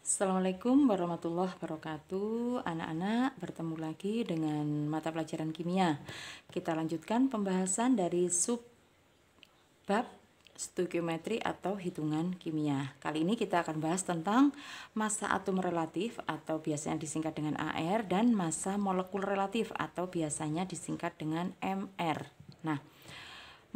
Assalamualaikum warahmatullahi wabarakatuh. Anak-anak, bertemu lagi dengan mata pelajaran kimia. Kita lanjutkan pembahasan dari subbab stoikiometri atau hitungan kimia. Kali ini kita akan bahas tentang massa atom relatif atau biasanya disingkat dengan AR dan massa molekul relatif atau biasanya disingkat dengan MR. Nah,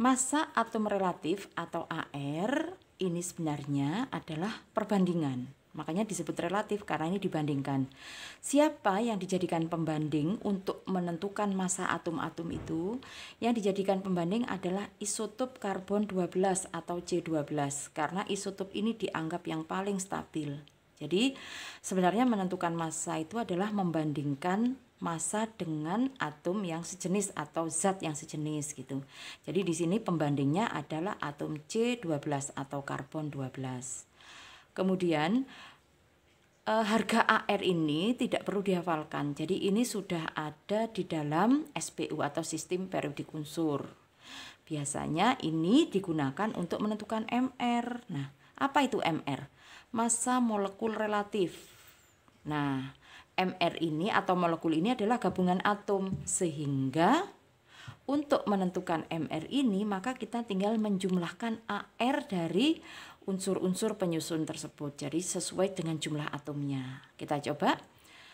massa atom relatif atau AR ini sebenarnya adalah perbandingan. Makanya disebut relatif karena ini dibandingkan. Siapa yang dijadikan pembanding untuk menentukan massa atom-atom itu? Yang dijadikan pembanding adalah isotop karbon 12 atau C12 karena isotop ini dianggap yang paling stabil. Jadi sebenarnya menentukan massa itu adalah membandingkan massa dengan atom yang sejenis atau zat yang sejenis gitu. Jadi di sini pembandingnya adalah atom C12 atau karbon 12. Kemudian harga AR ini tidak perlu dihafalkan. Jadi ini sudah ada di dalam SPU atau sistem periodik unsur. Biasanya ini digunakan untuk menentukan MR. Nah, apa itu MR? Massa molekul relatif. Nah, MR ini atau molekul ini adalah gabungan atom, sehingga untuk menentukan MR ini maka kita tinggal menjumlahkan AR dari unsur-unsur penyusun tersebut. Jadi sesuai dengan jumlah atomnya. Kita coba.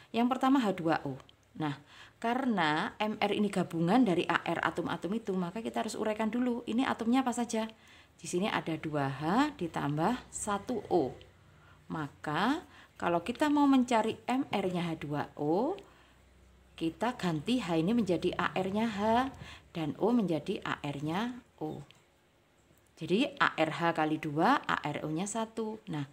Yang pertama H2O. Nah, karena MR ini gabungan dari AR atom-atom itu, maka kita harus uraikan dulu. Ini atomnya apa saja? Di sini ada 2H ditambah 1O. Maka kalau kita mau mencari MR-nya H2O, kita ganti H ini menjadi AR-nya H dan O menjadi AR-nya O. Jadi ARH kali 2, ARO-nya 1. Nah,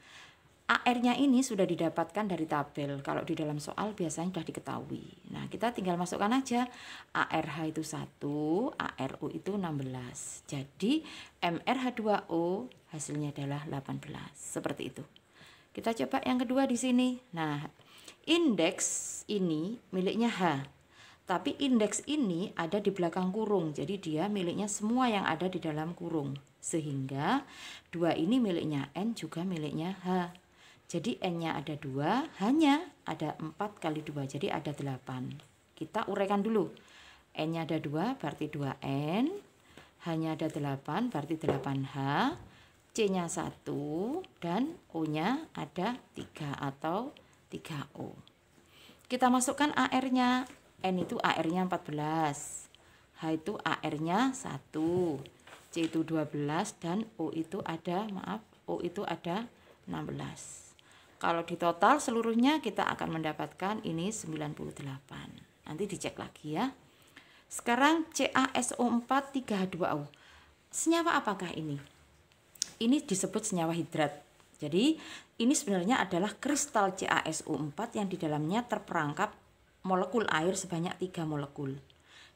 AR-nya ini sudah didapatkan dari tabel. Kalau di dalam soal biasanya sudah diketahui. Nah, kita tinggal masukkan aja. ARH itu 1, ARO itu 16. Jadi MrH2O hasilnya adalah 18. Seperti itu. Kita coba yang kedua di sini. Nah, indeks ini miliknya H. Tapi indeks ini ada di belakang kurung. Jadi dia miliknya semua yang ada di dalam kurung. Sehingga 2 ini miliknya N juga miliknya H. Jadi N-nya ada 2, H-nya ada 4 kali 2. Jadi ada 8. Kita uraikan dulu. N-nya ada 2 berarti 2N. H-nya ada 8 berarti 8H. C-nya 1 dan O-nya ada 3 atau 3O. Kita masukkan AR-nya. N itu AR-nya 14. H itu AR-nya 1. C itu 12 dan O itu ada, O itu ada 16. Kalau di total seluruhnya kita akan mendapatkan ini 98. Nanti dicek lagi ya. Sekarang CaSO4 3H2O. Senyawa apakah ini? Ini disebut senyawa hidrat. Jadi ini sebenarnya adalah kristal CaSO4 yang di dalamnya terperangkap molekul air sebanyak 3 molekul.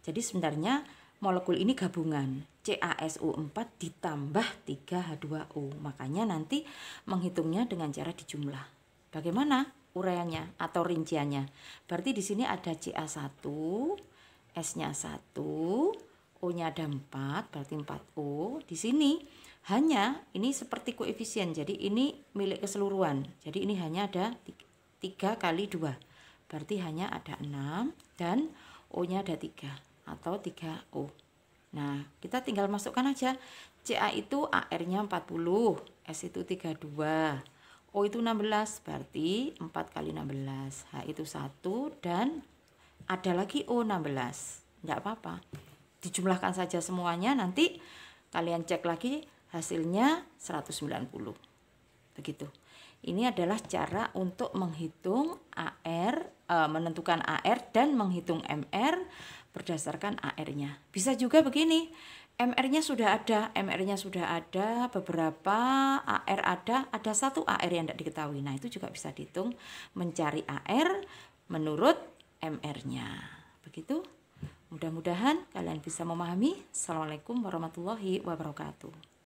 Jadi sebenarnya molekul ini gabungan CaSO4 ditambah 3H2O. Makanya nanti menghitungnya dengan cara dijumlah. Bagaimana uraiannya atau rinciannya? Berarti di sini ada Ca1, S-nya 1, O-nya ada 4, berarti 4O. Di sini hanya ini seperti koefisien. Jadi ini milik keseluruhan. Jadi ini hanya ada 3 kali 2. Berarti hanya ada 6 dan O-nya ada 3 atau 3O. Nah, kita tinggal masukkan aja. Ca itu AR-nya 40, S itu 32, O itu 16, berarti 4 kali 16. H itu 1 dan ada lagi O 16. Enggak apa-apa. Dijumlahkan saja semuanya, nanti kalian cek lagi hasilnya 190. Begitu. Ini adalah cara untuk menghitung AR, menentukan AR dan menghitung MR berdasarkan AR-nya. Bisa juga begini, MR-nya sudah ada, beberapa AR ada 1 AR yang tidak diketahui. Nah, itu juga bisa dihitung mencari AR menurut MR-nya. Begitu. Mudah-mudahan kalian bisa memahami. Assalamualaikum warahmatullahi wabarakatuh.